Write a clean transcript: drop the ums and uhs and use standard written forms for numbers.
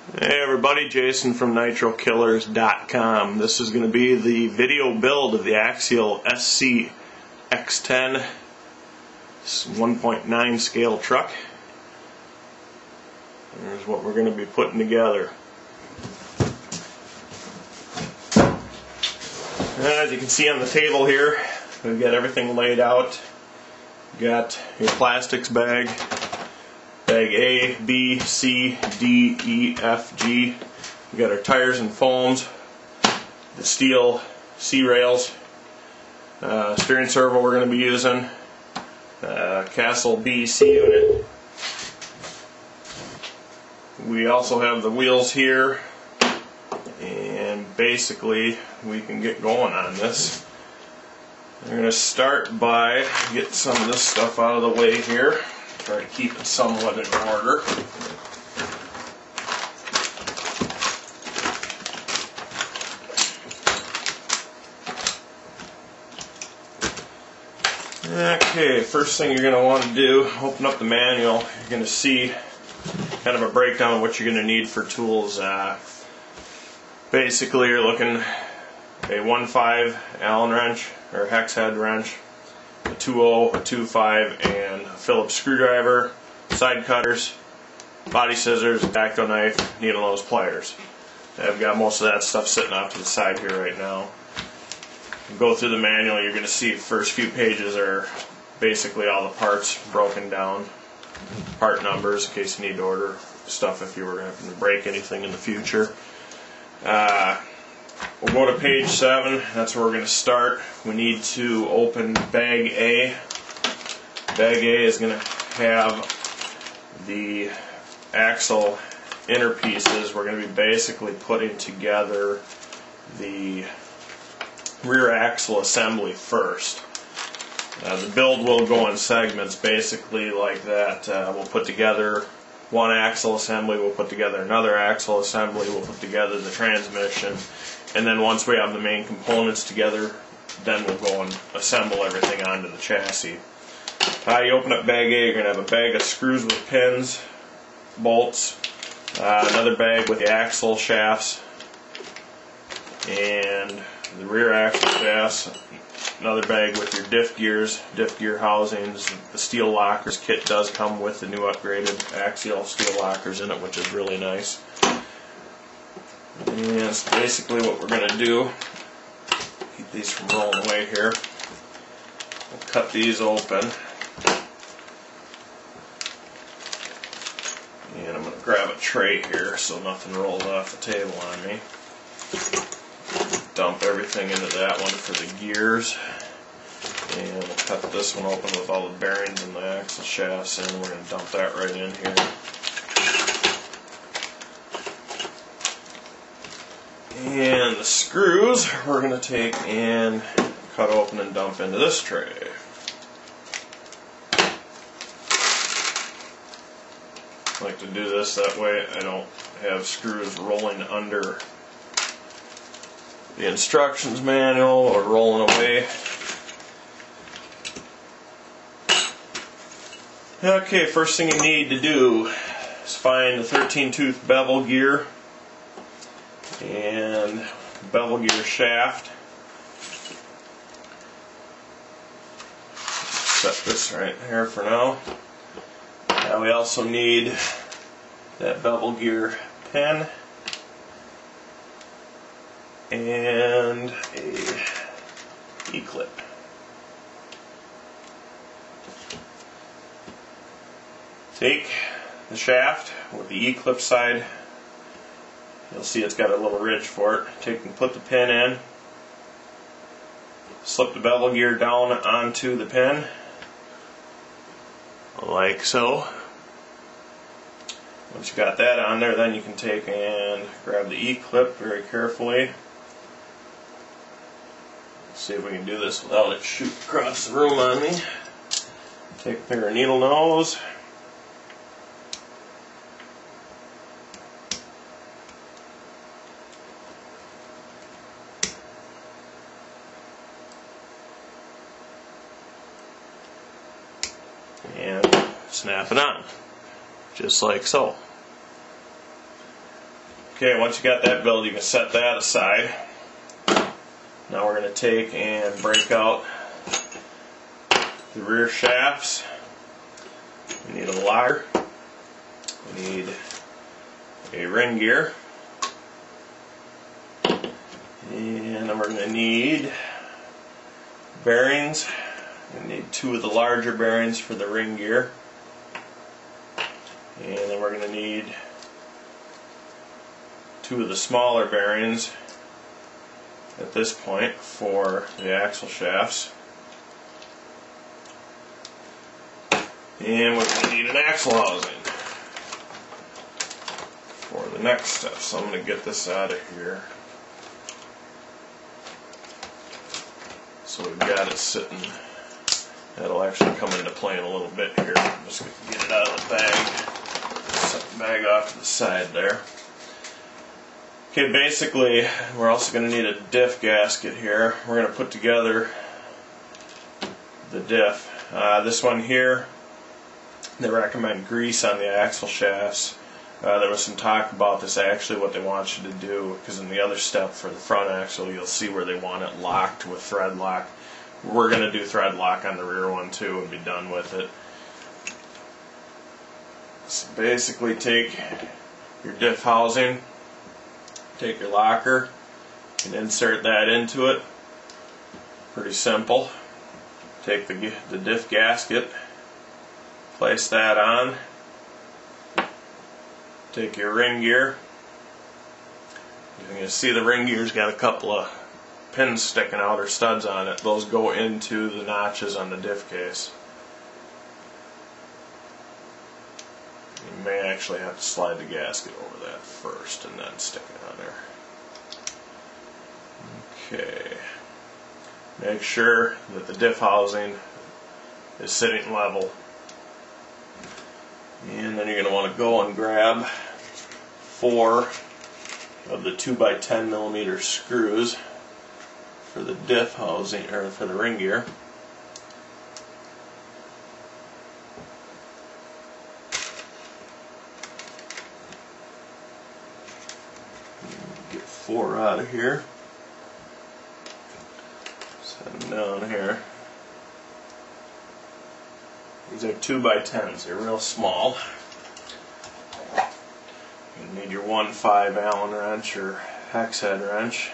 Hey everybody, Jason from NitroKillers.com. This is going to be the video build of the Axial SC X10 1.9 scale truck. Here's what we're going to be putting together. As you can see on the table here, we've got everything laid out. You've got your plastics bag. Bag A, B, C, D, E, F, G. We got our tires and foams, the steel C-rails, steering servo we're going to be using, Castle B C unit. We also have the wheels here, and basically we can get going on this. We're going to start by getting some of this stuff out of the way here. Try to keep it somewhat in order. Okay, first thing you're going to want to do, open up the manual. You're going to see kind of a breakdown of what you're going to need for tools. Basically, you're looking a 1.5 Allen wrench or hex head wrench, a 2.0, a 2.5, and a Phillips screwdriver, side cutters, body scissors, X-Acto knife, needle nose pliers. I've got most of that stuff sitting off to the side here right now. You go through the manual, you're going to see the first few pages are basically all the parts broken down, part numbers in case you need to order stuff if you were having to break anything in the future. We'll go to page 7. That's where we're going to start. We need to open bag A. Bag A is going to have the axle inner pieces. We're going to be basically putting together the rear axle assembly first. The build will go in segments basically like that. We'll put together one axle assembly, we'll put together another axle assembly, we'll put together the transmission, and then once we have the main components together, then we'll go and assemble everything onto the chassis. You open up bag A, you're going to have a bag of screws with pins, bolts, another bag with the axle shafts, and the rear axle shafts, another bag with your diff gears, diff gear housings. The steel lockers kit does come with the new upgraded Axial steel lockers in it, which is really nice. And that's basically what we're going to do. Keep these from rolling away here. We'll cut these open. And I'm going to grab a tray here so nothing rolls off the table on me. Dump everything into that one for the gears. And we'll cut this one open with all the bearings and the axle shafts, and we're going to dump that right in here. And the screws we're going to take and cut open and dump into this tray. I like to do this that way I don't have screws rolling under the instructions manual or rolling away. Okay, first thing you need to do is find the 13-tooth bevel gear and bevel gear shaft. Set this right here for now. Now we also need that bevel gear pin and a E-clip. Take the shaft with the E-clip side. You'll see it's got a little ridge for it. Take and put the pin in. Slip the bevel gear down onto the pin, like so. Once you got that on there, then you can take and grab the E-clip very carefully. Let's see if we can do this without it shooting across the room on me. Take a pair of needle nose. And snap it on, just like so. Okay, once you got that built, you can set that aside. Now we're going to take and break out the rear shafts. We need a locker. We need a ring gear. And then we're going to need bearings. We need 2 of the larger bearings for the ring gear. And then we're going to need 2 of the smaller bearings at this point for the axle shafts. And we're going to need an axle housing for the next step. So I'm going to get this out of here. So we've got it sitting. That'll actually come into play in a little bit here. I'm just going to get it out of the bag. Set the bag off to the side there. Okay, basically, we're also going to need a diff gasket here. We're going to put together the diff. This one here, they recommend grease on the axle shafts. There was some talk about this, actually what they want you to do, because in the other step for the front axle you'll see where they want it locked with thread lock. We're going to do thread lock on the rear one too and be done with it. So basically take your diff housing, take your locker and insert that into it. Pretty simple. Take the diff gasket, place that on. Take your ring gear. You can see the ring gear's got a couple of pins sticking out or studs on it. Those go into the notches on the diff case. You may actually have to slide the gasket over that first and then stick it on there. Okay. Make sure that the diff housing is sitting level. And then you're going to want to go and grab 4 of the 2x10mm screws for the diff housing, or for the ring gear. Get 4 out of here. Set them down here. These are 2x10s, they're real small. You need your 1.5 Allen wrench or hex head wrench.